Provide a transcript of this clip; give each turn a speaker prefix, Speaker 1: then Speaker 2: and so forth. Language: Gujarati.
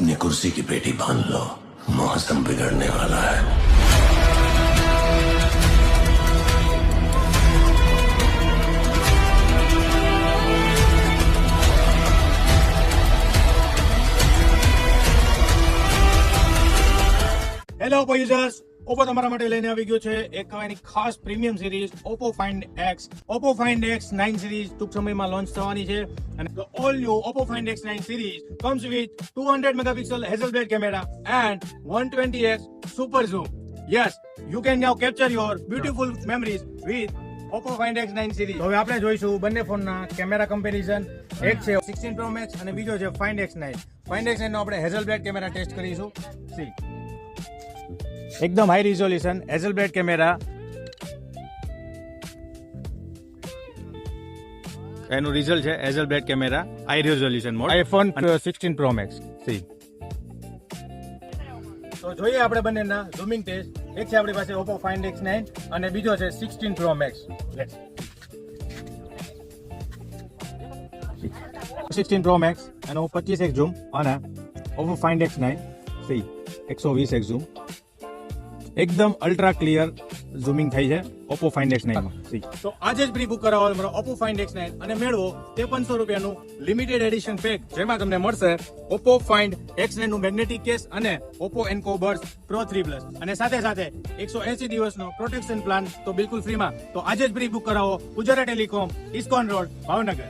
Speaker 1: अपनी कुर्सी की पेटी बांध लो, मौसम बिगड़ने वाला है।
Speaker 2: હેલો ઓપ્પો યુઝર્સ, ઓપ્પો તમારા માટે લઈને આવી ગયો છે એક એની ખાસ premium series Oppo Find X. Oppo Find X 9 series ટૂંક સમયમાં લોન્ચ થવાની છે અને the all new Oppo Find X 9 series comes with 200 megapixel Hasselblad camera and 120x super zoom. Yes, you can now capture your beautiful memories with Oppo Find X 9 series. હવે આપણે જોઈશું બંને ફોનના કેમેરા કમ્પેરિઝન. એક છે 16 Pro Max અને બીજો છે ફાઇન્ડ એક્સ 9. ફાઇન્ડ એક્સ 9 નો આપણે હેઝલબ્લેડ કેમેરા ટેસ્ટ કરીશું. સી એકદમ હાઈ રિઝોલ્યુશન હેઝલબ્લેડ કેમેરા. એનું રિઝલ્ટ છે Hasselblad camera high resolution mode. IPhone 16 Pro Max. See તો જોઈએ આપણે બંનેના ઝૂમિંગ ટેસ્ટ. એક છે આપણી પાસે ઓપ્પો ફાઇન્ડ એક્સ 9 અને બીજો છે 16 Pro Max. Let's 16 Pro Max એનો 25x ઝૂમ અને Oppo Find X 9 C 120x zoom. એકદમ અલ્ટ્રા ક્લિયર ઝૂમિંગ થઈ છે ઓપ્પો ફાઇન્ડ એક્સ 9 માં. તો આજે જ પ્રી બુક કરાવો તમારો ઓપ્પો ફાઇન્ડ એક્સ 9 અને મેળવો 5300 રૂપિયાનું લિમિટેડ એડિશન પેક, જેમાં તમને મળશે ઓપ્પો ફાઇન્ડ એક્સ 9 નું મેગ્નેટિક કેસ અને ઓપ્પો એન્કો બર્ડ્સ પ્રો 3+, અને સાથે સાથે 180 દિવસનો પ્રોટેક્શન પ્લાન તો બિલકુલ ફ્રીમાં. તો આજે જ પ્રી બુક કરાવો. Gujarat telecom, ISKCON road, Bhavnagar.